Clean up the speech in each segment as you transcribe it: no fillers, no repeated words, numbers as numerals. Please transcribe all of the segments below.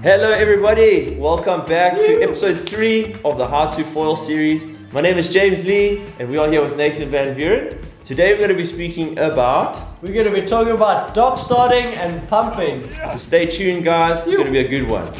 Hello everybody, welcome back to episode 3 of the How to Foil series. My name is James Leigh and we are here with Nathan van Vuuren. Today we're going to be speaking about... We're going to be talking about dock starting and pumping. So stay tuned guys, it's going to be a good one.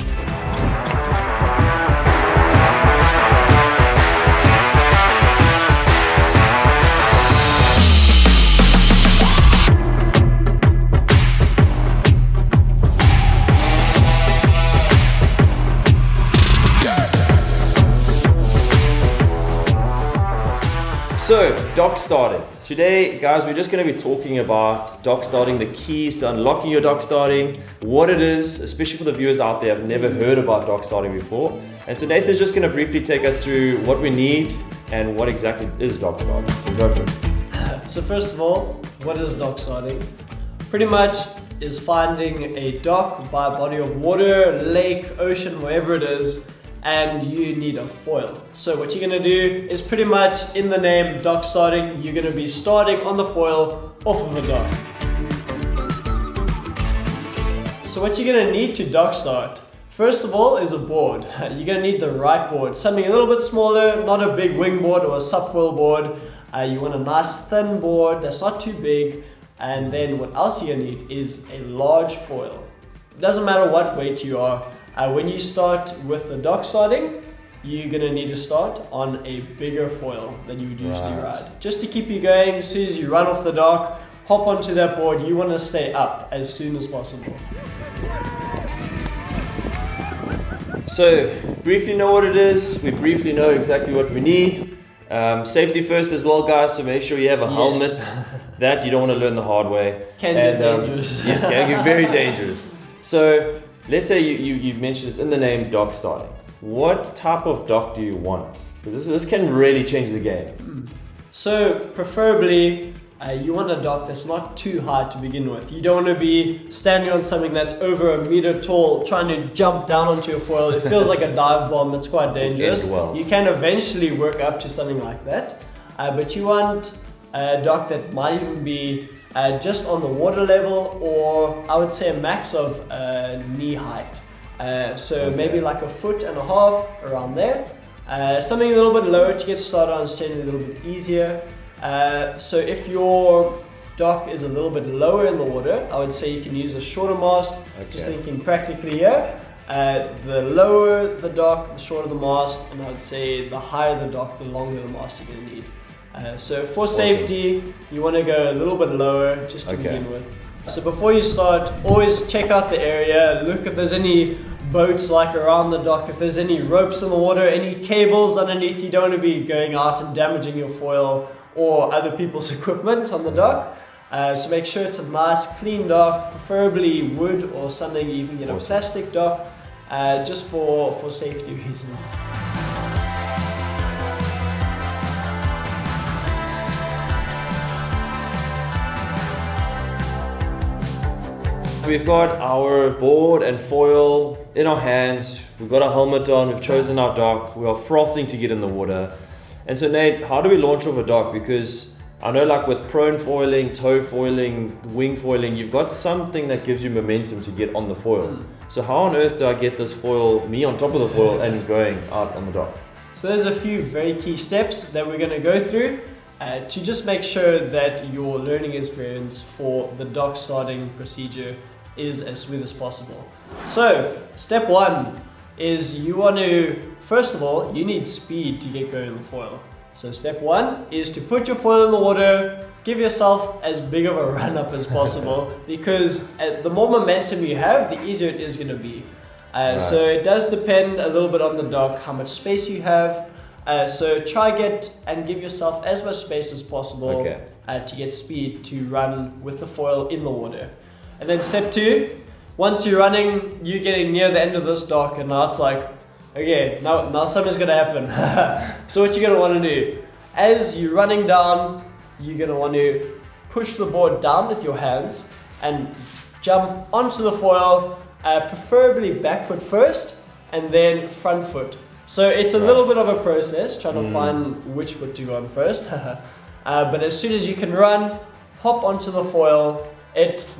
So, dock starting. Today, guys, we're just going to be talking about dock starting, the keys to unlocking your dock starting, what it is, especially for the viewers out there who have never heard about dock starting before. And so Nathan's just going to briefly take us through what we need and what exactly is dock starting. Go for it. So first of all, what is dock starting? Pretty much is finding a dock by a body of water, lake, ocean, wherever it is, and you need a foil. So what you're gonna do is pretty much in the name dock starting, you're gonna be starting on the foil off of a dock. So what you're gonna need to dock start, first of all, is a board. You're gonna need the right board, something a little bit smaller, not a big wing board or a subfoil board. You want a nice thin board that's not too big. And then what else you're gonna need is a large foil. It doesn't matter what weight you are. When you start with the dock starting, you're gonna need to start on a bigger foil than you would usually ride. Just to keep you going, as soon as you run off the dock, hop onto that board, you wanna stay up as soon as possible. So, briefly know what it is, we briefly know exactly what we need. Safety first as well guys, so make sure you have a helmet. That you don't want to learn the hard way. Can get dangerous. Yes, can get very dangerous. So, let's say you've mentioned it's in the name dock starting. What type of dock do you want? Because this can really change the game. So preferably you want a dock that's not too high to begin with. You don't want to be standing on something that's over 1 meter tall trying to jump down onto a foil. It feels like a dive bomb. It's quite dangerous. Well. You can eventually work up to something like that. But you want a dock that might even be just on the water level, or I would say a max of knee height. So maybe like 1.5 feet around there. Something a little bit lower to get started on is generally a little bit easier. So if your dock is a little bit lower in the water, I would say you can use a shorter mast. Just thinking practically here. The lower the dock, the shorter the mast, and I would say the higher the dock, the longer the mast you're going to need. So for safety, you want to go a little bit lower just to begin with. So before you start, always check out the area, look if there's any boats like around the dock, if there's any ropes in the water, any cables underneath. You don't want to be going out and damaging your foil or other people's equipment on the dock. So make sure it's a nice clean dock, preferably wood or something, you can get a plastic dock, just for safety reasons. We've got our board and foil in our hands, we've got our helmet on, we've chosen our dock, we are frothing to get in the water. And so Nate, how do we launch off a dock? Because I know like with prone foiling, toe foiling, wing foiling, you've got something that gives you momentum to get on the foil. So how on earth do I get this foil, me on top of the foil and going out on the dock? So there's a few very key steps that we're going to go through to just make sure that your learning experience for the dock starting procedure is as smooth as possible. So step 1 is you want to, first of all, you need speed to get going on the foil. So step 1 is to put your foil in the water, give yourself as big of a run up as possible because the more momentum you have, the easier it is going to be. So it does depend a little bit on the dock, how much space you have. So try and give yourself as much space as possible to get speed to run with the foil in the water. And then step 2, once you're running, you're getting near the end of this dock and now it's like, okay, now something's gonna happen. So what you're gonna wanna do, as you're running down, you're gonna want to push the board down with your hands and jump onto the foil, preferably back foot first and then front foot. So it's a little bit of a process, trying to find which foot to go on first. But as soon as you can run, hop onto the foil.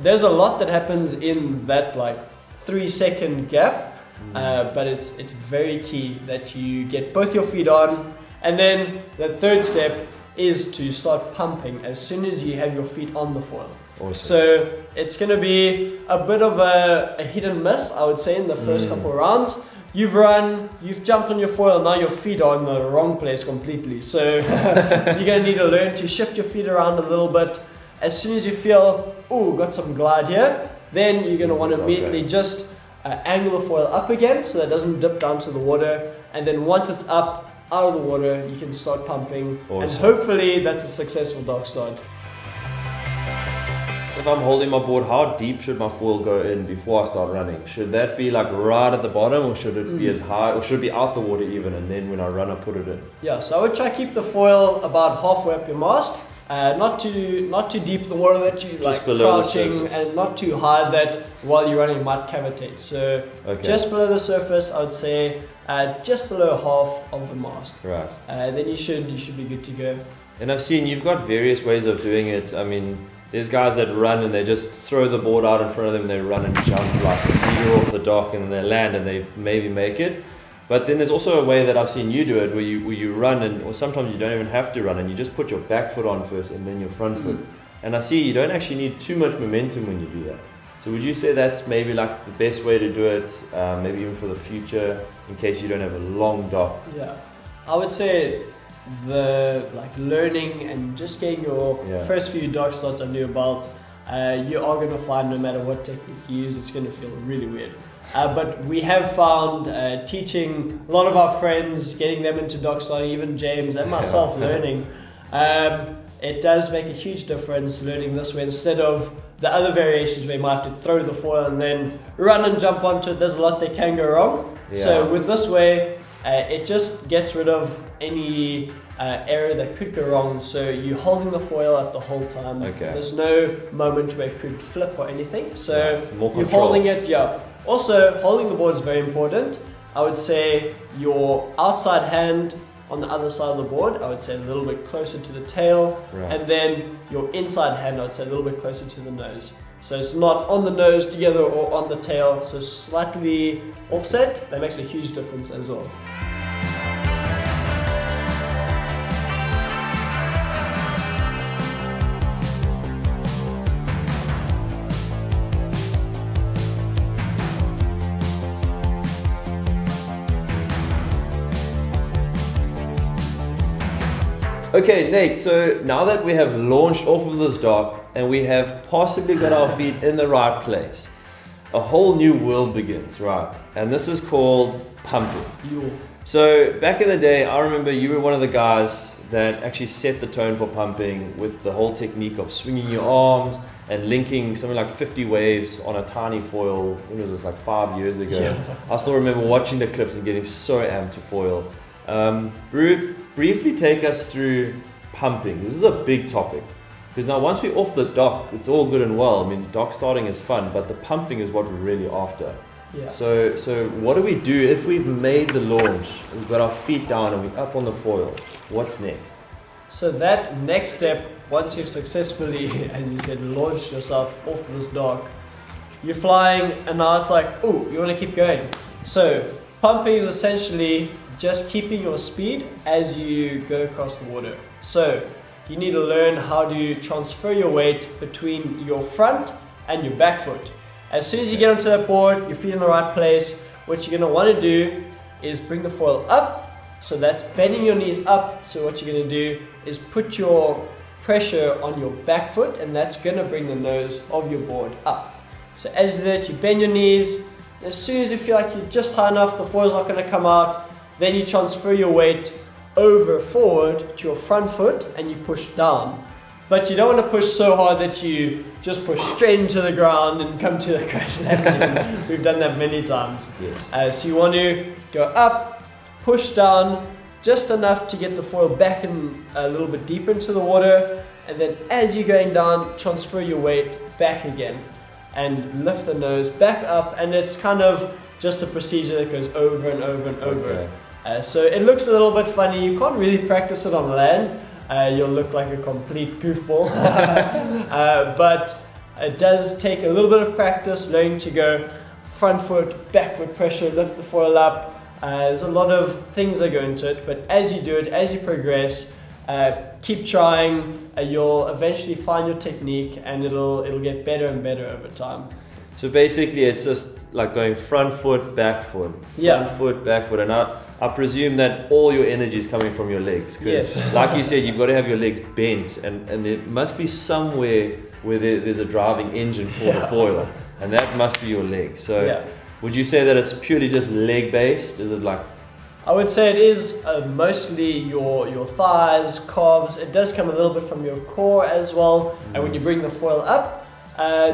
There's a lot that happens in that like 3-second gap. but it's very key that you get both your feet on. And then the third step is to start pumping as soon as you have your feet on the foil. Awesome. So it's going to be a bit of a hit and miss, I would say, in the first couple of rounds. You've run, you've jumped on your foil, now your feet are in the wrong place completely. So you're going to need to learn to shift your feet around a little bit. As soon as you feel, oh, got some glide here, then you're going to want to immediately just angle the foil up again so that it doesn't dip down to the water. And then once it's up, out of the water, you can start pumping. Awesome. And hopefully that's a successful dock start. If I'm holding my board, how deep should my foil go in before I start running? Should that be like right at the bottom, or should it be as high, or should it be out the water even, and then when I run I put it in? Yeah, so I would try to keep the foil about halfway up your mast. Not too deep in the water that you like crouching, and not too high that while you're running you might cavitate. So just below the surface, I would say just below half of the mast. Right. Then you should be good to go. And I've seen you've got various ways of doing it. I mean, there's guys that run and they just throw the board out in front of them and they run and jump like a meter off the dock and they land and they maybe make it. But then there's also a way that I've seen you do it where you run, and or sometimes you don't even have to run and you just put your back foot on first and then your front foot. And I see you don't actually need too much momentum when you do that. So would you say that's maybe like the best way to do it, maybe even for the future, in case you don't have a long dock? Yeah, I would say the learning and just getting your first few dock starts under your belt, you are going to find no matter what technique you use, it's going to feel really weird. But we have found teaching a lot of our friends, getting them into dock starting, even James and myself learning, it does make a huge difference learning this way instead of the other variations where you might have to throw the foil and then run and jump onto it. There's a lot that can go wrong. Yeah. So with this way, it just gets rid of any error that could go wrong. So you're holding the foil up the whole time. There's no moment where it could flip or anything. So you're holding it, Also, holding the board is very important. I would say your outside hand on the other side of the board, I would say a little bit closer to the tail, and then your inside hand, I would say a little bit closer to the nose. So it's not on the nose together or on the tail, so slightly offset. That makes a huge difference as well. Okay, Nate, so now that we have launched off of this dock and we have possibly got our feet in the right place, a whole new world begins, right? And this is called pumping. So back in the day, I remember you were one of the guys that actually set the tone for pumping with the whole technique of swinging your arms and linking something like 50 waves on a tiny foil. When was this, like 5 years ago? Yeah. I still remember watching the clips and getting so amped to foil. Briefly take us through pumping. This is a big topic because now once we're off the dock, it's all good and well. I mean, dock starting is fun, but the pumping is what we're really after. Yeah. So what do we do if we've made the launch, we've got our feet down and we're up on the foil? What's next? So that next step, once you've successfully, as you said, launched yourself off this dock, you're flying and now it's like, oh, you want to keep going. So pumping is essentially just keeping your speed as you go across the water. So you need to learn how to transfer your weight between your front and your back foot. As soon as you get onto that board, your feet in the right place, what you're going to want to do is bring the foil up. So that's bending your knees up. So what you're going to do is put your pressure on your back foot, and that's going to bring the nose of your board up. So as you do that, you bend your knees. As soon as you feel like you're just high enough, the foil's not going to come out, then you transfer your weight over forward to your front foot and you push down. But you don't want to push so hard that you just push straight into the ground and come to the crash landing. We've done that many times. Yes. So you want to go up, push down, just enough to get the foil back in a little bit deeper into the water, and then as you're going down, transfer your weight back again and lift the nose back up, and it's kind of just a procedure that goes over and over and over. So it looks a little bit funny. You can't really practice it on land. You'll look like a complete goofball. But it does take a little bit of practice, learning to go front foot, back foot pressure, lift the foil up. There's a lot of things that go into it, but as you do it, as you progress, keep trying, you'll eventually find your technique, and it'll get better and better over time. So basically it's just like going front foot, back foot, front foot, back foot, and I presume that all your energy is coming from your legs, because like you said, you've got to have your legs bent, and there must be somewhere where there's a driving engine for the foil, and that must be your legs. So would you say that it's purely just leg based? Is it like? I would say it is mostly your thighs, calves. It does come a little bit from your core as well. And when you bring the foil up,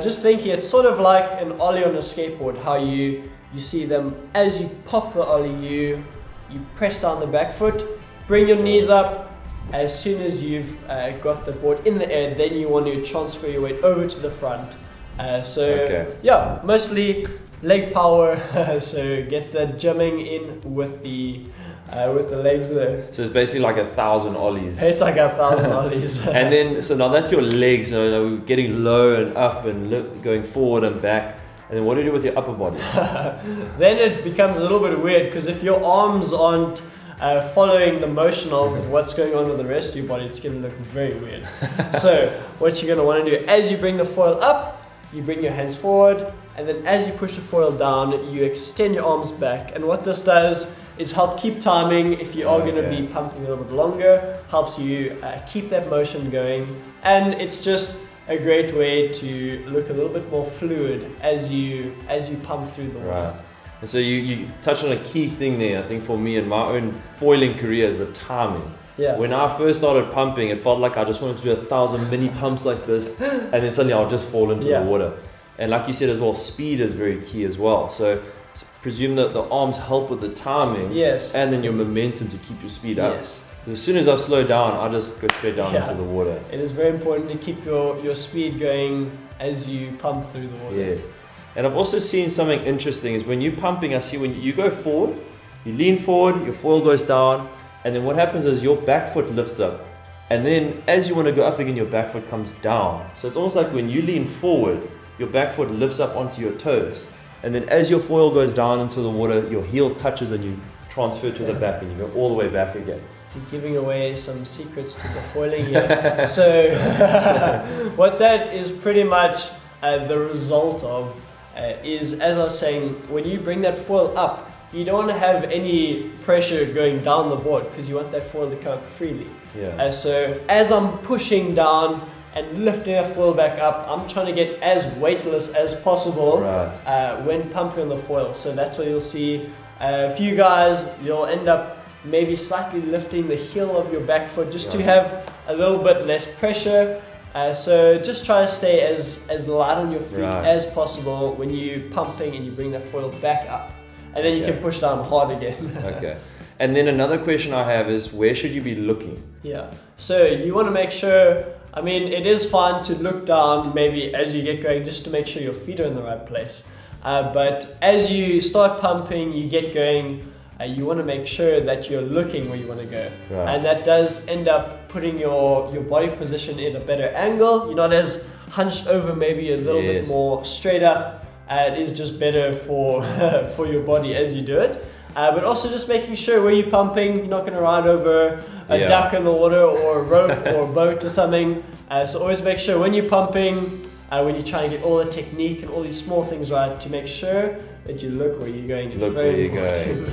just thinking it's sort of like an ollie on a skateboard, how you see them as you pop the ollie, you press down the back foot, bring your knees up. As soon as you've got the board in the air, then you want to transfer your weight over to the front. Mostly leg power, so get the gymming in with the legs there. So it's basically like 1,000 ollies. It's like 1,000 ollies. And then, so now that's your legs, getting low and up and going forward and back. And then what do you do with your upper body? Then it becomes a little bit weird, because if your arms aren't following the motion of what's going on with the rest of your body, it's going to look very weird. So what you're going to want to do, as you bring the foil up, you bring your hands forward, and then as you push the foil down, you extend your arms back. And what this does is help keep timing. If you are going to be pumping a little bit longer, helps you keep that motion going. And it's just a great way to look a little bit more fluid as you pump through the water. Right. And so you touched on a key thing there, I think, for me in my own foiling career, is the timing. Yeah. When I first started pumping, it felt like I just wanted to do 1,000 mini pumps like this, and then suddenly I'll just fall into the water. And like you said as well, speed is very key as well. So presume that the arms help with the timing, and then your momentum to keep your speed up. So as soon as I slow down, I just go straight down into the water. It is very important to keep your speed going as you pump through the water. Yes. And I've also seen something interesting is when you're pumping, I see when you go forward, you lean forward, your foil goes down, and then what happens is your back foot lifts up. And then as you want to go up again, your back foot comes down. So it's almost like when you lean forward, your back foot lifts up onto your toes. And then as your foil goes down into the water, your heel touches and you transfer to the back and you go all the way back again. You're giving away some secrets to the foiling here. So what that is pretty much the result of is, as I was saying, when you bring that foil up, you don't want to have any pressure going down the board, because you want that foil to come up freely. So as I'm pushing down and lifting that foil back up, I'm trying to get as weightless as possible when pumping on the foil. So that's where you'll see a few guys, you'll end up maybe slightly lifting the heel of your back foot just to have a little bit less pressure. So just try to stay as light on your feet as possible when you're pumping and you bring that foil back up. And then you can push down hard again. Okay. And then another question I have is, where should you be looking? So you want to make sure, I mean, it is fine to look down maybe as you get going, just to make sure your feet are in the right place. But as you start pumping, you get going, you want to make sure that you're looking where you want to go. And that does end up putting your body position in a better angle. You're not as hunched over, maybe a little bit more straight up. It is just better for for your body as you do it. But also just making sure where you're pumping, you're not going to ride over a duck in the water or a rope or a boat or something. So always make sure when you're pumping, when you try and get all the technique and all these small things right, to make sure that you look where you're going. It's very important.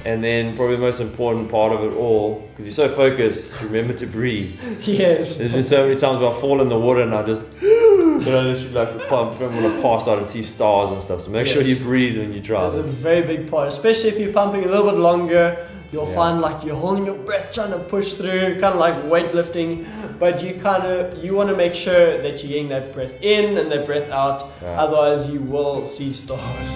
And then probably the most important part of it all, because you're so focused, remember to breathe. Yes. There's been so many times where I fall in the water and I just, just like pump, I'm going to pass out and see stars and stuff. So make sure you breathe when you try. That's a very big part, especially if you're pumping a little bit longer. You'll find like you're holding your breath, trying to push through, kind of like weightlifting, but you want to make sure that you're getting that breath in and that breath out. Otherwise you will see stars.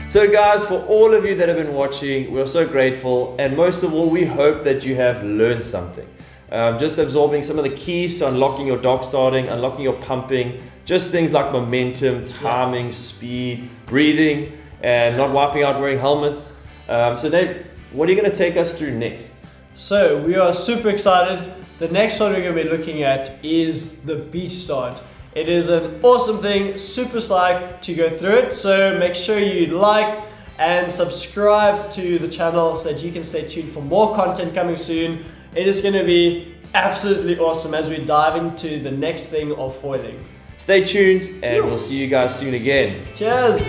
So guys, for all of you that have been watching, we're so grateful, and most of all, we hope that you have learned something. Just absorbing some of the keys to unlocking your dog starting, unlocking your pumping, just things like momentum, timing, speed, breathing, and not wiping out wearing helmets. So Nate, what are you going to take us through next? So we are super excited. The next one we're going to be looking at is the beach start. It is an awesome thing, super psyched to go through it. So make sure you like and subscribe to the channel so that you can stay tuned for more content coming soon. It is going to be absolutely awesome as we dive into the next thing of foiling. Stay tuned and we'll see you guys soon again. Cheers!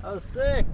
That was sick.